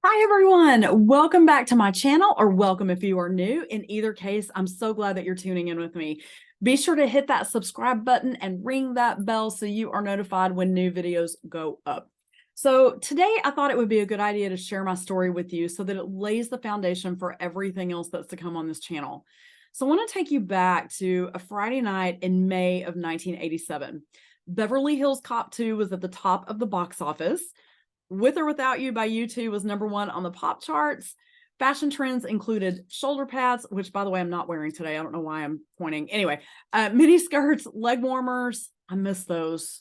Hi, everyone. Welcome back to my channel, or welcome if you are new. In either case, I'm so glad that you're tuning in with me. Be sure to hit that subscribe button and ring that bell so you are notified when new videos go up. So today I thought it would be a good idea to share my story with you so that it lays the foundation for everything else that's to come on this channel. So I want to take you back to a Friday night in May of 1987. Beverly Hills Cop 2 was at the top of the box office. With or Without You by U2 was #1 on the pop charts. Fashion trends included shoulder pads, which, by the way, I'm not wearing today. I don't know why I'm pointing. Anyway, mini skirts, leg warmers. I miss those.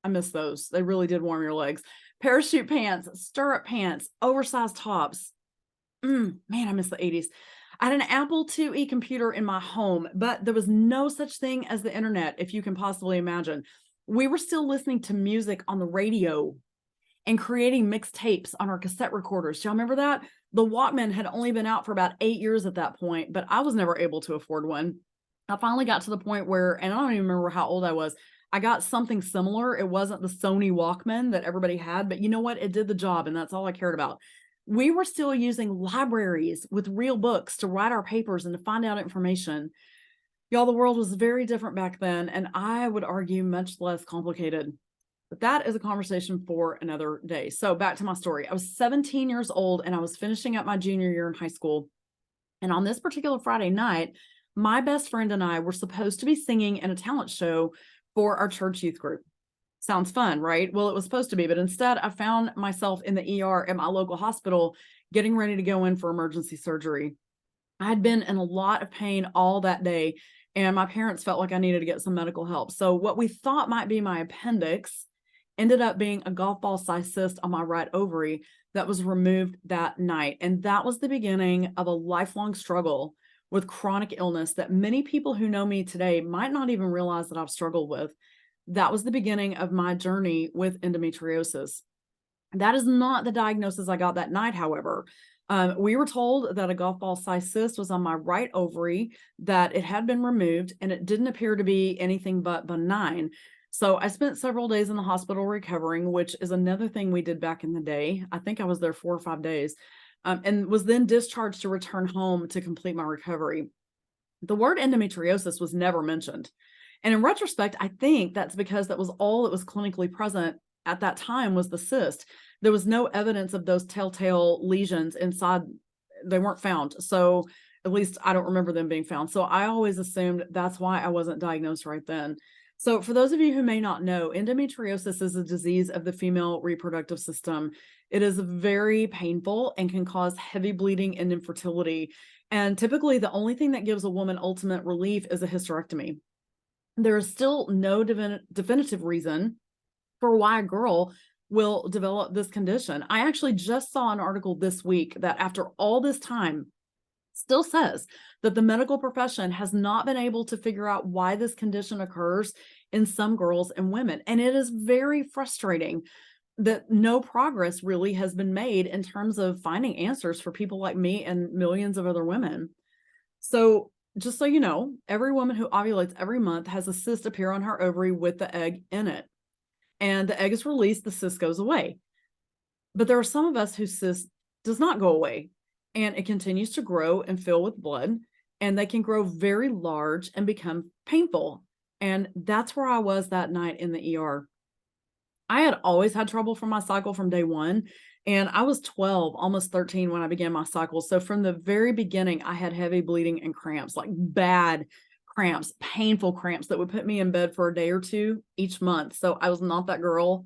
I miss those. They really did warm your legs. Parachute pants, stirrup pants, oversized tops. Man, I miss the 80s. I had an Apple IIe computer in my home, but there was no such thing as the internet, if you can possibly imagine. We were still listening to music on the radio and creating mixtapes on our cassette recorders. Do y'all remember that? The Walkman had only been out for about 8 years at that point, but I was never able to afford one. I finally got to the point where, and I don't even remember how old I was, I got something similar. It wasn't the Sony Walkman that everybody had, but you know what? It did the job, and that's all I cared about. We were still using libraries with real books to write our papers and to find out information. Y'all, the world was very different back then, and I would argue much less complicated. But that is a conversation for another day. So back to my story. I was 17 years old and I was finishing up my junior year in high school. And on this particular Friday night, my best friend and I were supposed to be singing in a talent show for our church youth group. Sounds fun, right? Well, it was supposed to be, but instead I found myself in the ER at my local hospital getting ready to go in for emergency surgery. I had been in a lot of pain all that day, and my parents felt like I needed to get some medical help. So what we thought might be my appendix ended up being a golf ball sized cyst on my right ovary that was removed that night. And that was the beginning of a lifelong struggle with chronic illness that many people who know me today might not even realize that I've struggled with. That was the beginning of my journey with endometriosis. That is not the diagnosis I got that night, however. We were told that a golf ball sized cyst was on my right ovary, that it had been removed, and it didn't appear to be anything but benign. So I spent several days in the hospital recovering, which is another thing we did back in the day. I think I was there 4 or 5 days, and was then discharged to return home to complete my recovery. The word endometriosis was never mentioned. And in retrospect, I think that's because that was all that was clinically present at that time was the cyst. There was no evidence of those telltale lesions inside. They weren't found. So at least I don't remember them being found. So I always assumed that's why I wasn't diagnosed right then. So for those of you who may not know, endometriosis is a disease of the female reproductive system. It is very painful and can cause heavy bleeding and infertility. And typically the only thing that gives a woman ultimate relief is a hysterectomy. There is still no definitive reason for why a girl will develop this condition. I actually just saw an article this week that after all this time still says that the medical profession has not been able to figure out why this condition occurs in some girls and women. And it is very frustrating that no progress really has been made in terms of finding answers for people like me and millions of other women. So just so you know, every woman who ovulates every month has a cyst appear on her ovary with the egg in it. And the egg is released, the cyst goes away. But there are some of us whose cyst does not go away, and it continues to grow and fill with blood, and they can grow very large and become painful. And that's where I was that night in the ER. I had always had trouble from my cycle from day one, and I was 12, almost 13 when I began my cycle. So from the very beginning, I had heavy bleeding and cramps, like bad cramps, painful cramps that would put me in bed for a day or two each month. So I was not that girl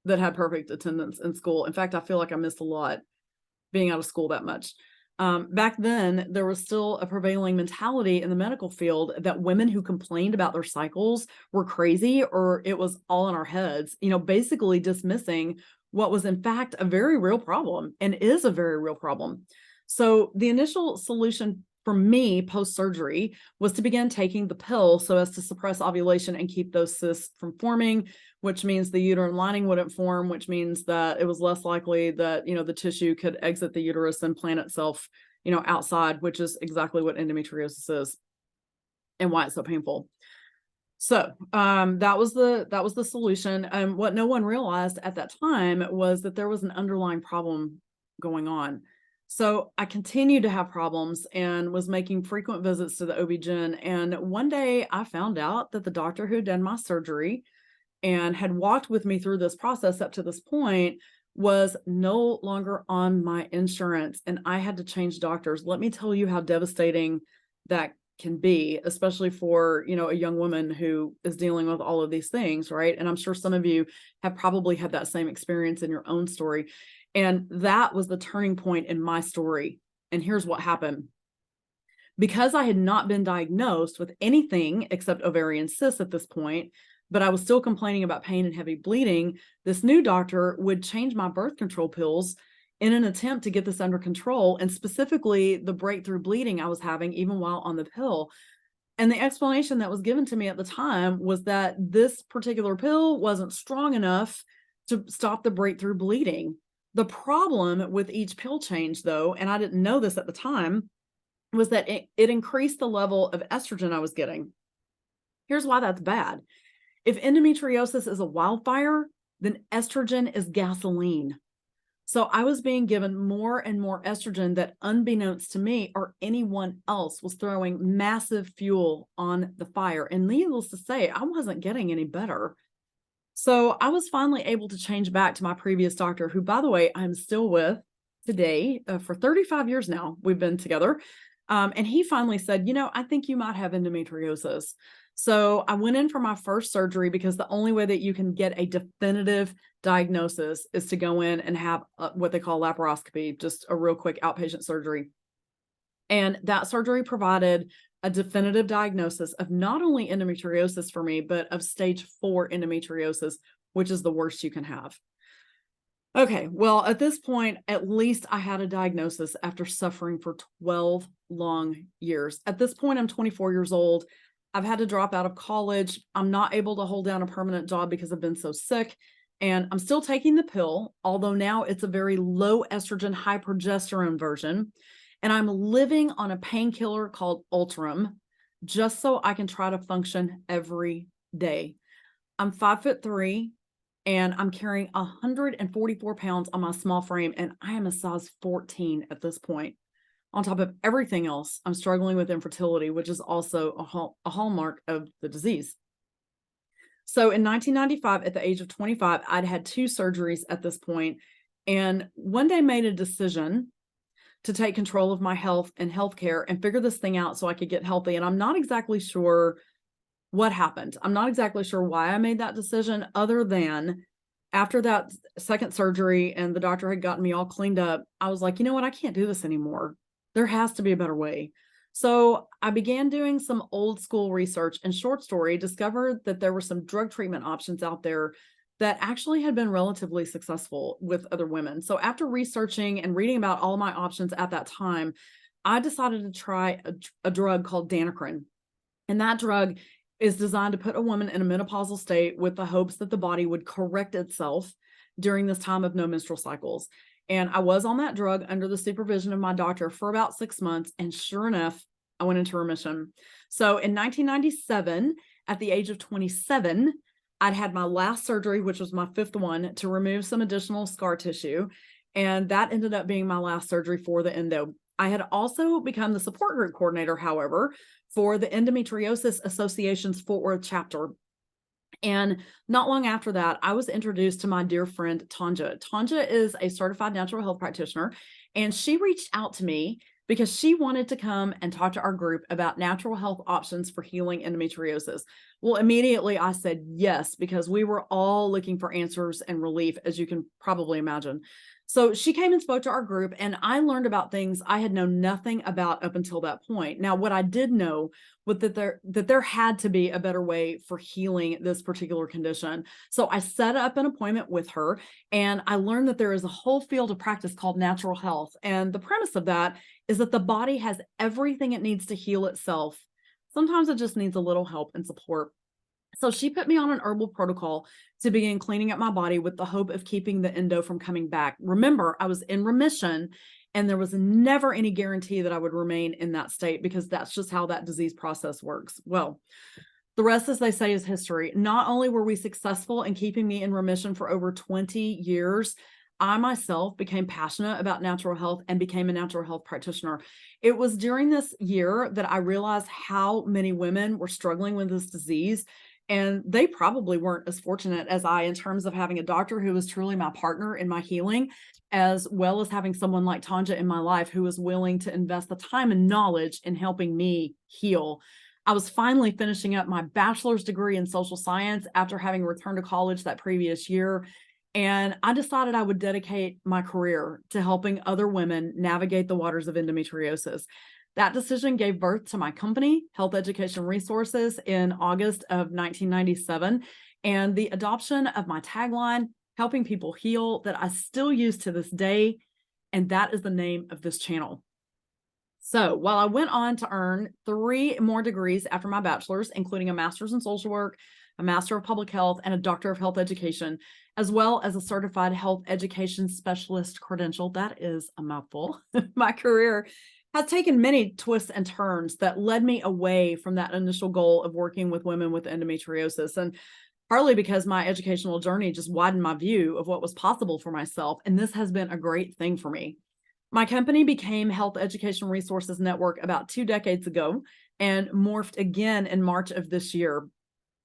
that had perfect attendance in school. In fact, I feel like I missed a lot being out of school that much. Back then, there was still a prevailing mentality in the medical field that women who complained about their cycles were crazy or it was all in our heads, basically dismissing what was in fact a very real problem and is a very real problem. So the initial solution for me post-surgery was to begin taking the pill so as to suppress ovulation and keep those cysts from forming, which means the uterine lining wouldn't form, which means that it was less likely that, the tissue could exit the uterus and plant itself, outside, which is exactly what endometriosis is and why it's so painful. So that was the solution. What no one realized at that time was that there was an underlying problem going on. So I continued to have problems and was making frequent visits to the OB-GYN. And one day I found out that the doctor who did my surgery and had walked with me through this process up to this point was no longer on my insurance, and I had to change doctors. Let me tell you how devastating that can be, especially for, a young woman who is dealing with all of these things, right? And I'm sure some of you have probably had that same experience in your own story. And that was the turning point in my story. And here's what happened. Because I had not been diagnosed with anything except ovarian cysts at this point, but I was still complaining about pain and heavy bleeding, this new doctor would change my birth control pills in an attempt to get this under control, and specifically the breakthrough bleeding I was having even while on the pill. And the explanation that was given to me at the time was that this particular pill wasn't strong enough to stop the breakthrough bleeding. The problem with each pill change, though, and I didn't know this at the time, was that it increased the level of estrogen I was getting. Here's why that's bad. If endometriosis is a wildfire, then estrogen is gasoline. So I was being given more and more estrogen that, unbeknownst to me or anyone else, was throwing massive fuel on the fire. And needless to say, I wasn't getting any better. So I was finally able to change back to my previous doctor, who, by the way, I'm still with today. For 35 years now, we've been together. And he finally said, I think you might have endometriosis. So I went in for my first surgery, because the only way that you can get a definitive diagnosis is to go in and have what they call laparoscopy, just a real quick outpatient surgery. And that surgery provided a definitive diagnosis of not only endometriosis for me, but of stage 4 endometriosis, which is the worst you can have. Okay, well, at this point, at least I had a diagnosis after suffering for 12 long years. At this point, I'm 24 years old. I've had to drop out of college. I'm not able to hold down a permanent job because I've been so sick. And I'm still taking the pill, although now it's a very low estrogen, high progesterone version. And I'm living on a painkiller called Ultram, just so I can try to function every day. I'm 5'3", and I'm carrying 144 pounds on my small frame, and I am a size 14 at this point. On top of everything else, I'm struggling with infertility, which is also a hallmark of the disease. So in 1995, at the age of 25, I'd had 2 surgeries at this point, and one day made a decision to take control of my health and healthcare and figure this thing out so I could get healthy. And I'm not exactly sure what happened. I'm not exactly sure why I made that decision, other than after that second surgery and the doctor had gotten me all cleaned up, I was like, you know what? I can't do this anymore. There has to be a better way. So I began doing some old school research, and short story, discovered that there were some drug treatment options out there that actually had been relatively successful with other women. So after researching and reading about all my options at that time, I decided to try a drug called Danacrine. And that drug is designed to put a woman in a menopausal state with the hopes that the body would correct itself during this time of no menstrual cycles. And I was on that drug under the supervision of my doctor for about 6 months. And sure enough, I went into remission. So in 1997, at the age of 27, I'd had my last surgery, which was my 5th one, to remove some additional scar tissue. And that ended up being my last surgery for the endo. I had also become the support group coordinator, however, for the Endometriosis Association's Fort Worth chapter. And not long after that, I was introduced to my dear friend, Tanja. Tanja is a certified natural health practitioner, and she reached out to me because she wanted to come and talk to our group about natural health options for healing endometriosis. Well, immediately I said yes, because we were all looking for answers and relief, as you can probably imagine. So she came and spoke to our group, and I learned about things I had known nothing about up until that point. Now, what I did know was that there had to be a better way for healing this particular condition. So I set up an appointment with her, and I learned that there is a whole field of practice called natural health. And the premise of that is that the body has everything it needs to heal itself. Sometimes it just needs a little help and support. So she put me on an herbal protocol to begin cleaning up my body with the hope of keeping the endo from coming back. Remember, I was in remission, and there was never any guarantee that I would remain in that state, because that's just how that disease process works. Well, the rest, as they say, is history. Not only were we successful in keeping me in remission for over 20 years, I myself became passionate about natural health and became a natural health practitioner. It was during this year that I realized how many women were struggling with this disease. And they probably weren't as fortunate as I in terms of having a doctor who was truly my partner in my healing, as well as having someone like Tanja in my life who was willing to invest the time and knowledge in helping me heal. I was finally finishing up my bachelor's degree in social science after having returned to college that previous year. And I decided I would dedicate my career to helping other women navigate the waters of endometriosis. That decision gave birth to my company, Health Education Resources, in August of 1997, and the adoption of my tagline, helping people heal, that I still use to this day. And that is the name of this channel. So while I went on to earn 3 more degrees after my bachelor's, including a master's in social work, a master of public health, and a doctor of health education, as well as a certified health education specialist credential, that is a mouthful, my career has taken many twists and turns that led me away from that initial goal of working with women with endometriosis. And partly because my educational journey just widened my view of what was possible for myself. And this has been a great thing for me. My company became Health Education Resources Network about 2 decades ago and morphed again in March of this year.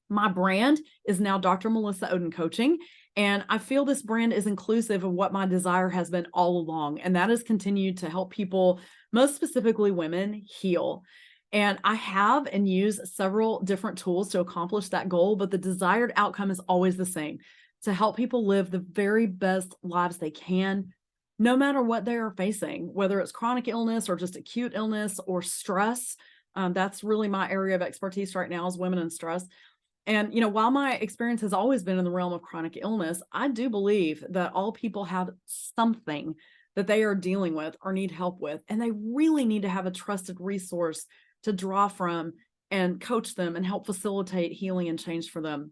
My brand is now Dr. Melissa Oden Coaching, and I feel this brand is inclusive of what my desire has been all along, and that is continue to help people, most specifically women, heal. And I have and use several different tools to accomplish that goal, but the desired outcome is always the same: to help people live the very best lives they can, no matter what they are facing, whether it's chronic illness or just acute illness or stress. That's really my area of expertise right now, is women and stress. And, while my experience has always been in the realm of chronic illness, I do believe that all people have something that they are dealing with or need help with, and they really need to have a trusted resource to draw from and coach them and help facilitate healing and change for them.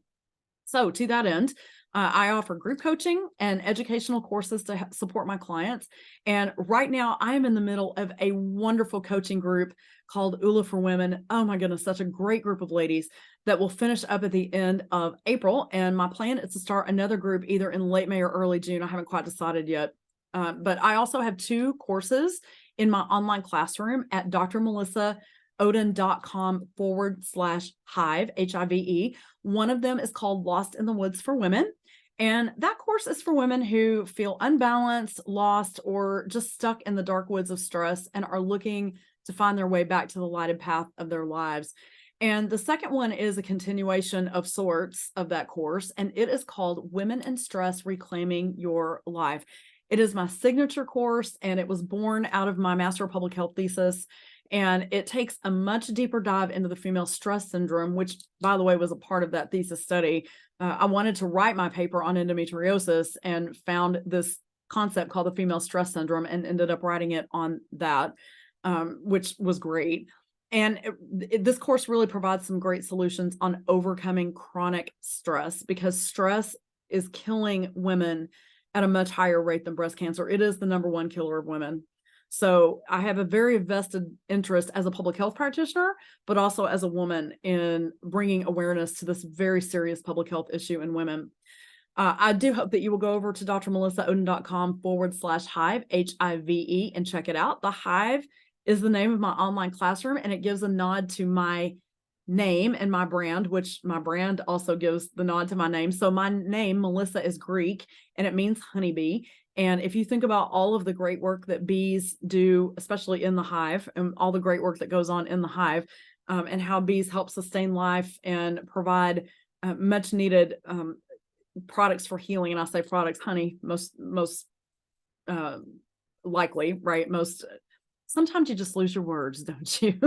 So to that end, I offer group coaching and educational courses to support my clients. And right now I am in the middle of a wonderful coaching group called ULA for Women. Oh my goodness, such a great group of ladies that will finish up at the end of April. And my plan is to start another group either in late May or early June. I haven't quite decided yet. But I also have 2 courses in my online classroom at drmelissaoden.com/hive, HIVE. One of them is called Lost in the Woods for Women. And that course is for women who feel unbalanced, lost, or just stuck in the dark woods of stress and are looking to find their way back to the lighted path of their lives. And the second one is a continuation of sorts of that course, and it is called Women in Stress: Reclaiming Your Life. It is my signature course, and it was born out of my Master of Public Health thesis. And it takes a much deeper dive into the female stress syndrome, which, by the way, was a part of that thesis study. I wanted to write my paper on endometriosis and found this concept called the female stress syndrome and ended up writing it on that, which was great. And this course really provides some great solutions on overcoming chronic stress, because stress is killing women at a much higher rate than breast cancer. It is the #1 killer of women. So I have a very vested interest as a public health practitioner, but also as a woman, in bringing awareness to this very serious public health issue in women. I do hope that you will go over to drmelissaoden.com/hive, HIVE, and check it out. The Hive is the name of my online classroom, and it gives a nod to my name and my brand, which my brand also gives the nod to my name. So my name, Melissa, is Greek, and it means honeybee. And if you think about all of the great work that bees do, especially in the hive, and all the great work that goes on in the hive, and how bees help sustain life and provide much needed products for healing. And I say products, honey, most likely, right? Sometimes you just lose your words, don't you?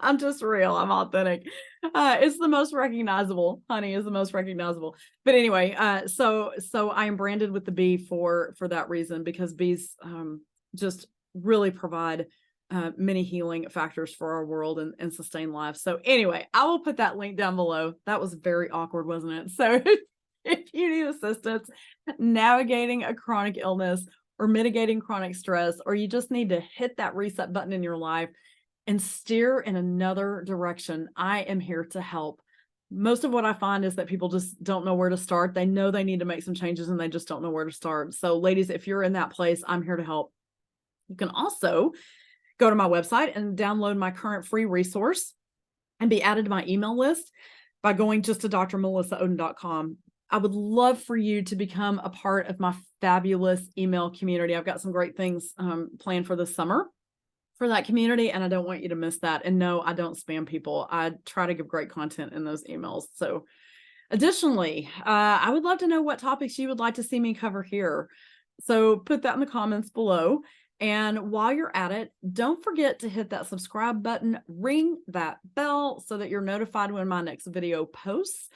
I'm just real. I'm authentic. It's the most recognizable. Honey is the most recognizable. But anyway, so I am branded with the bee for that reason, because bees just really provide many healing factors for our world and sustain life. So anyway, I will put that link down below. That was very awkward, wasn't it? So if you need assistance navigating a chronic illness or mitigating chronic stress, or you just need to hit that reset button in your life and steer in another direction, I am here to help. most of what I find is that people just don't know where to start. They know they need to make some changes and they just don't know where to start. So ladies, if you're in that place, I'm here to help. You can also go to my website and download my current free resource and be added to my email list by going just to drmelissaoden.com. I would love for you to become a part of my fabulous email community. I've got some great things planned for the summer for that community, and I don't want you to miss that. And no, I don't spam people. I try to give great content in those emails. So additionally, I would love to know what topics you would like to see me cover here. So put that in the comments below. And while you're at it, don't forget to hit that subscribe button, ring that bell so that you're notified when my next video posts.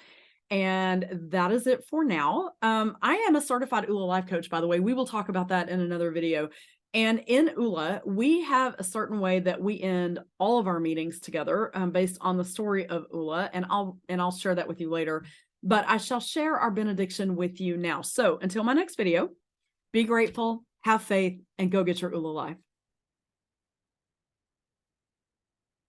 And that is it for now. I am a certified ULA life coach, by the way. We will talk about that in another video. And in ULA, we have a certain way that we end all of our meetings together based on the story of ULA, and I'll share that with you later. But I shall share our benediction with you now. So until my next video, be grateful, have faith, and go get your ULA life.